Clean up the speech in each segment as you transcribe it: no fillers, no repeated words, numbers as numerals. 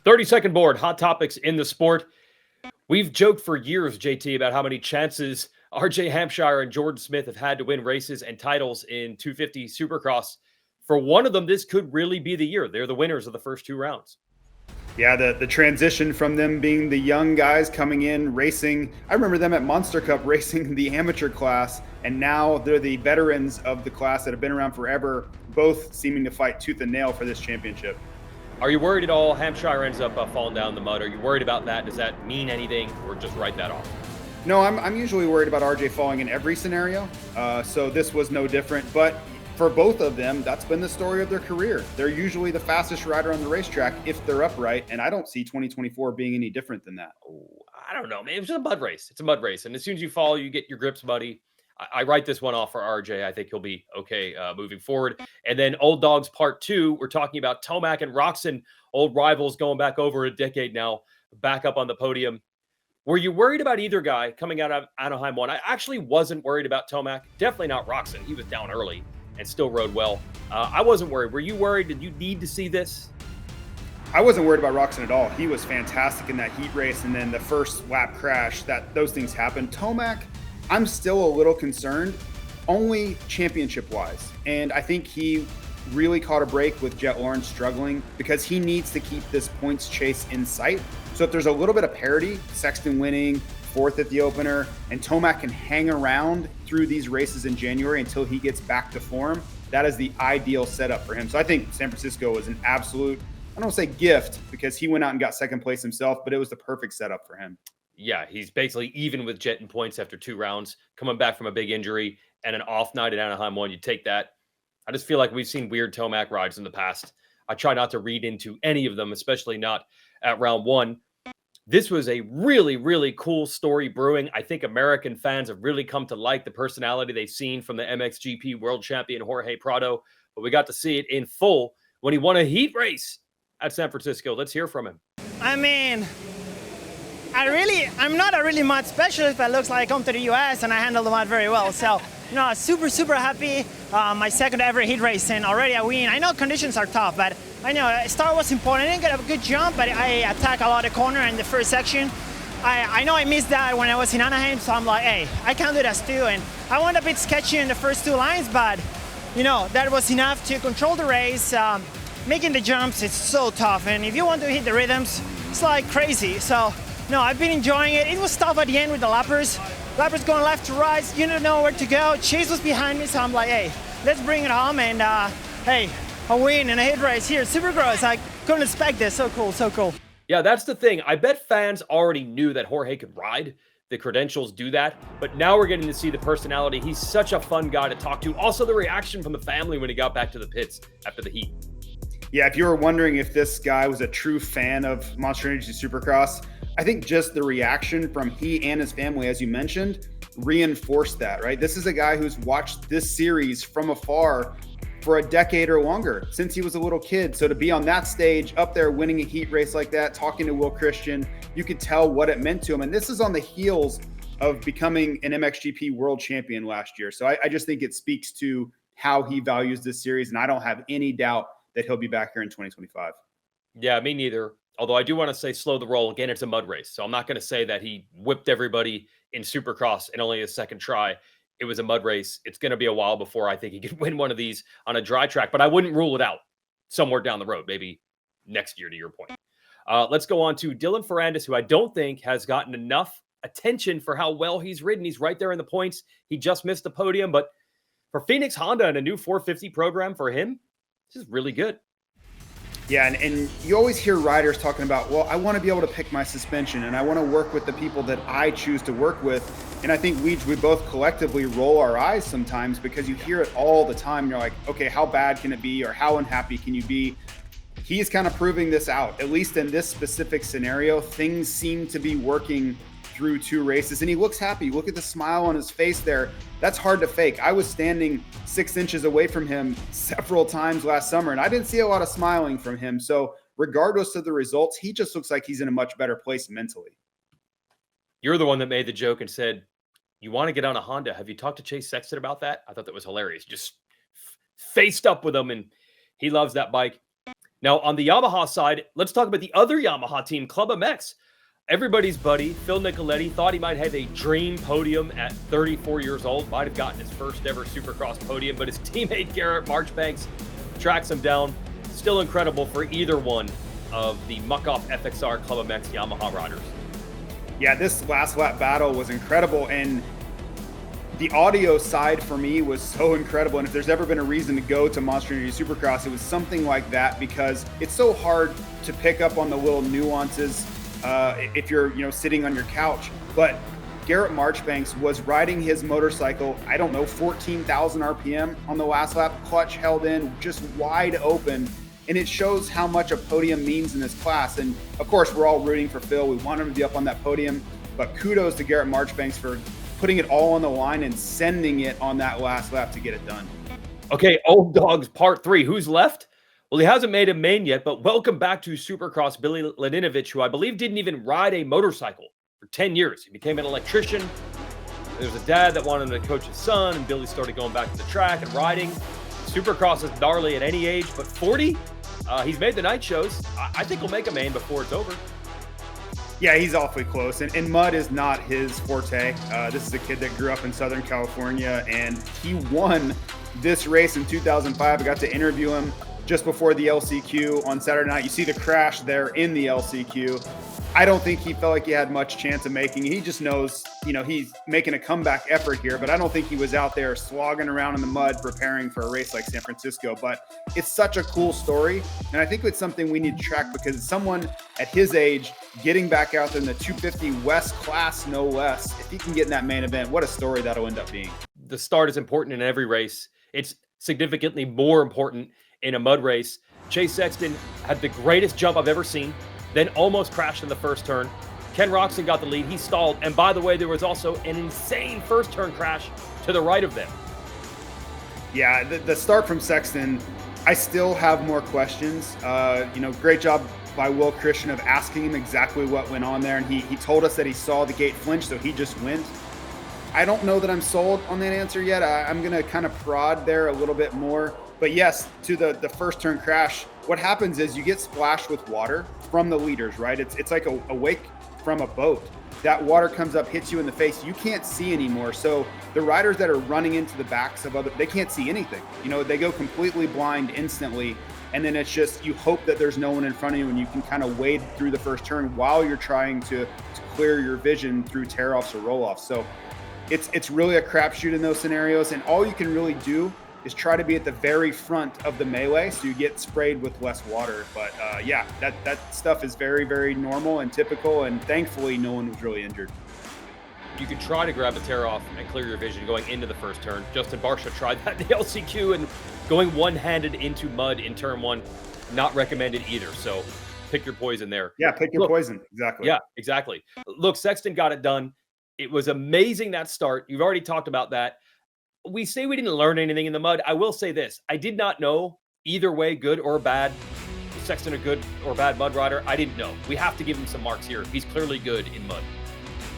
30-second board, hot topics in the sport. We've joked for years, JT, about how many chances RJ Hampshire and Jordon Smith have had to win races and titles in 250 Supercross. For one of them, this could really be the year. They're the winners of the first two rounds. Yeah, the transition from them being the young guys coming in, racing. I remember them at Monster Cup racing the amateur class, and now they're the veterans of the class that have been around forever, both seeming to fight tooth and nail for this championship. Are you worried at all Hampshire ends up falling down in the mud? Are you worried about that? Does that mean anything, or just write that off? No, I'm usually worried about RJ falling in every scenario, so this was no different. But for both of them, that's been the story of their career. They're usually the fastest rider on the racetrack if they're upright, and I don't see 2024 being any different than that. Oh, I don't know, man. It's just a mud race. It's a mud race, and as soon as you fall, you get your grips muddy. I write this one off for RJ. I think he'll be okay moving forward. And then Old Dogs Part 2, we're talking about Tomac and Roczen, old rivals going back over a decade now, back up on the podium. Were you worried about either guy coming out of Anaheim 1? I actually wasn't worried about Tomac. Definitely not Roczen. He was down early and still rode well. I wasn't worried. Were you worried? Did you need to see this? I wasn't worried about Roczen at all. He was fantastic in that heat race, and then the first lap crash, those things happened. Tomac, I'm still a little concerned, only championship-wise. And I think he really caught a break with Jett struggling because he needs to keep this points chase in sight. So if there's a little bit of parity, Sexton winning, fourth at the opener, and Tomac can hang around through these races in January until he gets back to form, that is the ideal setup for him. So I think San Francisco was an absolute, I don't want to say gift because he went out and got second place himself, but it was the perfect setup for him. Yeah, he's basically even with Jett in points after 2 rounds, coming back from a big injury and an off night at Anaheim 1. You take that. I just feel like we've seen weird Tomac rides in the past. I try not to read into any of them, especially not at round 1. This was a really, really cool story brewing. I think American fans have really come to like the personality they've seen from the MXGP world champion Jorge Prado, but we got to see it in full when he won a heat race at San Francisco. Let's hear from him. I mean, I'm not a really mud specialist, but it looks like I come to the US and I handle the mud very well. So, super, super happy. My second ever heat race and already a win. I know conditions are tough, but I know start was important. I didn't get a good jump, but I attacked a lot of corner in the first section. I know I missed that when I was in Anaheim, so I'm like, hey, I can do that too. And I went a bit sketchy in the first 2 lines, but that was enough to control the race. Making the jumps, it's so tough. And if you want to hit the rhythms, it's like crazy. So, no, I've been enjoying it. It was tough at the end with the lappers. Lappers going left to right, you don't know where to go. Chase was behind me, so I'm like, hey, let's bring it home. And hey, a win and a hit race here. Supercross, I couldn't expect this. So cool, so cool. Yeah, that's the thing. I bet fans already knew that Jorge could ride. The credentials do that. But now we're getting to see the personality. He's such a fun guy to talk to. Also, the reaction from the family when he got back to the pits after the heat. Yeah, if you were wondering if this guy was a true fan of Monster Energy Supercross, I think just the reaction from he and his family, as you mentioned, reinforced that, right? This is a guy who's watched this series from afar for a decade or longer, since he was a little kid. So to be on that stage, up there winning a heat race like that, talking to Will Christian, you could tell what it meant to him. And this is on the heels of becoming an MXGP world champion last year. So I just think it speaks to how he values this series. And I don't have any doubt that he'll be back here in 2025. Yeah, me neither. Although I do want to say slow the roll. Again, it's a mud race. So I'm not going to say that he whipped everybody in Supercross in only his second try. It was a mud race. It's going to be a while before I think he could win one of these on a dry track, but I wouldn't rule it out somewhere down the road, maybe next year, to your point. Let's go on to Dylan Ferrandis, who I don't think has gotten enough attention for how well he's ridden. He's right there in the points. He just missed the podium, but for Phoenix Honda and a new 450 program for him, this is really good. Yeah, and you always hear riders talking about, well, I want to be able to pick my suspension and I want to work with the people that I choose to work with. And I think we both collectively roll our eyes sometimes because you hear it all the time. And you're like, okay, how bad can it be or how unhappy can you be? He's kind of proving this out. At least in this specific scenario, things seem to be working through 2 races and he looks happy. Look at the smile on his face there. That's hard to fake. I was standing 6 inches away from him several times last summer and I didn't see a lot of smiling from him. So regardless of the results, he just looks like he's in a much better place mentally. You're the one that made the joke and said, you want to get on a Honda. Have you talked to Chase Sexton about that? I thought that was hilarious. Just faced up with him and he loves that bike. Now, on the Yamaha side, let's talk about the other Yamaha team, Club MX. Everybody's buddy, Phil Nicoletti, thought he might have a dream podium at 34 years old, might have gotten his first ever Supercross podium, but his teammate Garrett Marchbanks tracks him down. Still incredible for either one of the Muck-Off FXR Club MX Yamaha riders. Yeah, this last lap battle was incredible, and the audio side for me was so incredible. And if there's ever been a reason to go to Monster Energy Supercross, it was something like that, because it's so hard to pick up on the little nuances if you're sitting on your couch. But Garrett Marchbanks was riding his motorcycle, I don't know, 14,000 RPM on the last lap, clutch held in, just wide open. And it shows how much a podium means in this class. And of course, we're all rooting for Phil. We want him to be up on that podium, but kudos to Garrett Marchbanks for putting it all on the line and sending it on that last lap to get it done. Okay, Old Dogs Part 3. Who's left? Well, he hasn't made a main yet, but welcome back to Supercross Billy Ladinovich, who I believe didn't even ride a motorcycle for 10 years. He became an electrician. There was a dad that wanted him to coach his son, and Billy started going back to the track and riding. Supercross is gnarly at any age, but 40? He's made the night shows. I think he'll make a main before it's over. Yeah, he's awfully close, and mud is not his forte. This is a kid that grew up in Southern California, and he won this race in 2005. I got to interview him just before the LCQ on Saturday night. You see the crash there in the LCQ. I don't think he felt like he had much chance of making it. He just knows, he's making a comeback effort here, but I don't think he was out there slogging around in the mud preparing for a race like San Francisco. But it's such a cool story, and I think it's something we need to track, because it's someone at his age getting back out there in the 250 West class, no less. If he can get in that main event, what a story that'll end up being. The start is important in every race. It's significantly more important in a mud race. Chase Sexton had the greatest jump I've ever seen, then almost crashed in the first turn. Ken Roczen got the lead. He stalled. And by the way, there was also an insane first turn crash to the right of them. Yeah, the start from Sexton, I still have more questions. Great job by Will Christian of asking him exactly what went on there. And he told us that he saw the gate flinch, so he just went. I don't know that I'm sold on that answer yet. I'm going to kind of prod there a little bit more. But yes, to the first turn crash, what happens is you get splashed with water from the leaders, right? It's like a wake from a boat. That water comes up, hits you in the face. You can't see anymore. So the riders that are running into the backs of they can't see anything. They go completely blind instantly. And then it's just, you hope that there's no one in front of you and you can kind of wade through the first turn while you're trying to clear your vision through tear-offs or roll-offs. So it's really a crapshoot in those scenarios. And all you can really do is try to be at the very front of the melee so you get sprayed with less water. But yeah, that stuff is very, very normal and typical, and thankfully no one was really injured. You could try to grab a tear off and clear your vision going into the first turn. Justin Barcia tried that in the LCQ, and going one-handed into mud in turn one, not recommended either. So pick your poison there. Yeah, pick your poison. Exactly. Yeah, exactly. Look, Sexton got it done. It was amazing, that start. You've already talked about that. We say we didn't learn anything in the mud. I will say this. I did not know either way, good or bad, was Sexton a good or bad mud rider? I didn't know. We have to give him some marks here. He's clearly good in mud.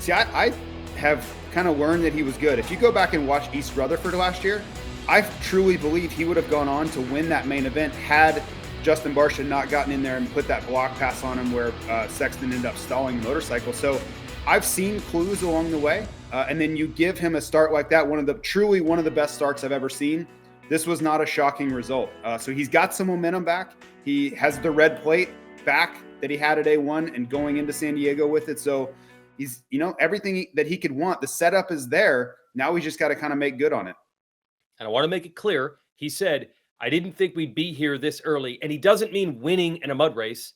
See, I have kind of learned that he was good. If you go back and watch East Rutherford last year, I truly believe he would have gone on to win that main event had Justin Barcia not gotten in there and put that block pass on him where Sexton ended up stalling the motorcycle. So I've seen clues along the way. And then you give him a start like that, truly one of the best starts I've ever seen. This was not a shocking result. So he's got some momentum back. He has the red plate back that he had at A1 and going into San Diego with it. So he's, everything that he could want. The setup is there. Now we just got to kind of make good on it. And I want to make it clear. He said, I didn't think we'd be here this early. And he doesn't mean winning in a mud race.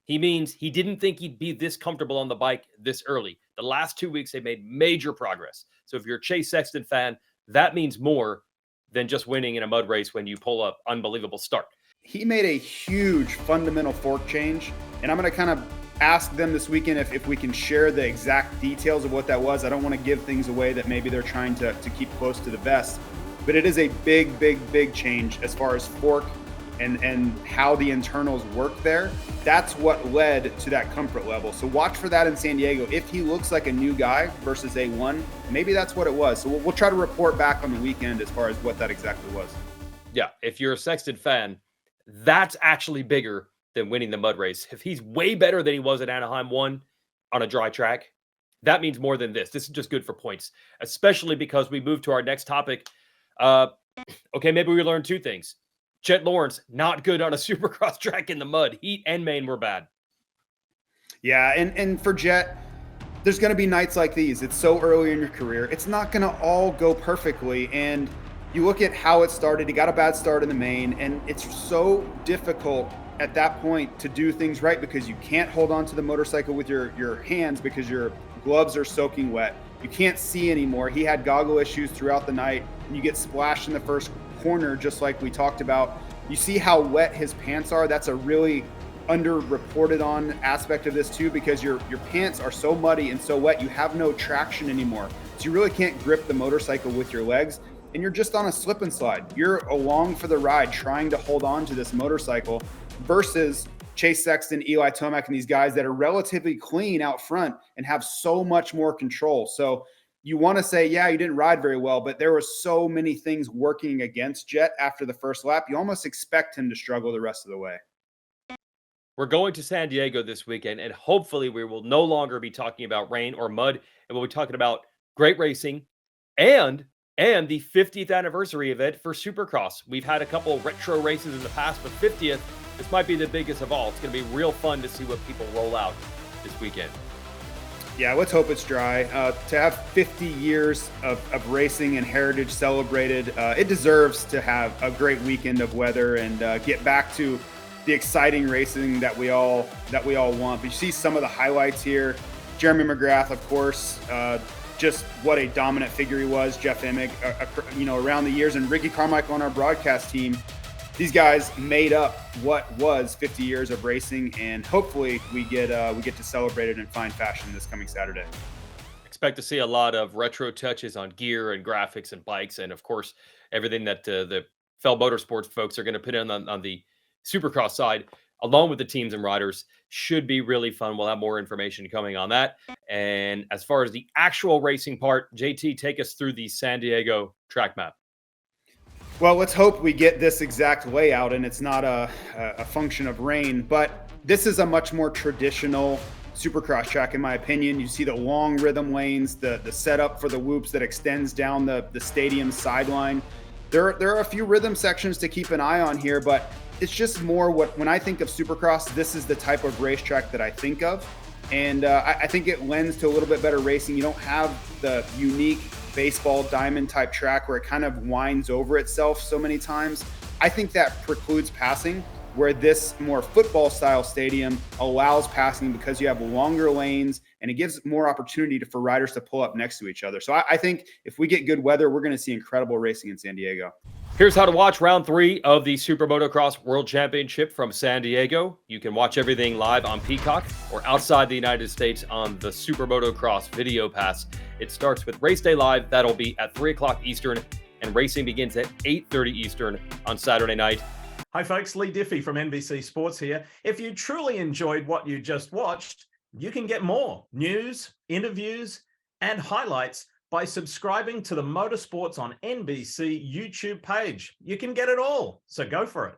He means he didn't think he'd be this comfortable on the bike this early. The last 2 weeks, they made major progress. So if you're a Chase Sexton fan, that means more than just winning in a mud race when you pull up unbelievable start. He made a huge fundamental fork change, and I'm going to kind of ask them this weekend if we can share the exact details of what that was. I don't want to give things away that maybe they're trying to keep close to the vest, but it is a big change as far as fork and how the internals work there. That's what led to that comfort level. So watch for that in San Diego. If he looks like a new guy versus A1, maybe that's what it was. So we'll try to report back on the weekend as far as what that exactly was. Yeah, if you're a Sexton fan, that's actually bigger than winning the mud race. If he's way better than he was at Anaheim 1 on a dry track, that means more than this. This is just good for points, especially because we move to our next topic. Okay, maybe we learned 2 things. Jett Lawrence, not good on a Supercross track in the mud. Heat and main were bad. Yeah, and for Jett, there's going to be nights like these. It's so early in your career. It's not going to all go perfectly. And you look at how it started. He got a bad start in the main, and it's so difficult at that point to do things right because you can't hold on to the motorcycle with your hands because your gloves are soaking wet. You can't see anymore. He had goggle issues throughout the night, and you get splashed in the first corner, just like we talked about. You see how wet his pants are. That's a really underreported on aspect of this too, because your pants are so muddy and so wet, you have no traction anymore. So you really can't grip the motorcycle with your legs, and you're just on a slip and slide. You're along for the ride trying to hold on to this motorcycle versus Chase Sexton, Eli Tomac, and these guys that are relatively clean out front and have so much more control. So you want to say, yeah, you didn't ride very well, but there were so many things working against Jett after the first lap. You almost expect him to struggle the rest of the way. We're going to San Diego this weekend, and hopefully we will no longer be talking about rain or mud, and we'll be talking about great racing and the 50th anniversary event for Supercross. We've had a couple retro races in the past, but 50th, this might be the biggest of all. It's going to be real fun to see what people roll out this weekend. Yeah, let's hope it's dry. To have 50 years of racing and heritage celebrated, it deserves to have a great weekend of weather and get back to the exciting racing that we all want. But you see some of the highlights here. Jeremy McGrath, of course, just what a dominant figure he was. Jeff Emig, around the years, and Ricky Carmichael on our broadcast team. These guys made up what was 50 years of racing, and hopefully we get to celebrate it in fine fashion this coming Saturday. Expect to see a lot of retro touches on gear and graphics and bikes, and of course everything that the Fell Motorsports folks are going to put in on the Supercross side, along with the teams and riders. Should be really fun. We'll have more information coming on that. And as far as the actual racing part, JT, take us through the San Diego track map. Well, let's hope we get this exact layout and it's not a function of rain, but this is a much more traditional Supercross track, in my opinion. You see the long rhythm lanes, the setup for the whoops that extends down the stadium sideline. There are a few rhythm sections to keep an eye on here, but it's just more when I think of Supercross, this is the type of racetrack that I think of. And I think it lends to a little bit better racing. You don't have the unique baseball diamond type track where it kind of winds over itself so many times. I think that precludes passing, where this more football style stadium allows passing because you have longer lanes and it gives more opportunity for riders to pull up next to each other. So I think if we get good weather, we're going to see incredible racing in San Diego. Here's how to watch round 3 of the Super Motocross World Championship from San Diego. You can watch everything live on Peacock or outside the United States on the Super Motocross Video Pass. It starts with Race Day Live. That'll be at 3 o'clock Eastern, and racing begins at 8:30 Eastern on Saturday night. Hi folks, Lee Diffie from NBC Sports here. If you truly enjoyed what you just watched, you can get more news, interviews, and highlights by subscribing to the Motorsports on NBC YouTube page. You can get it all, so go for it.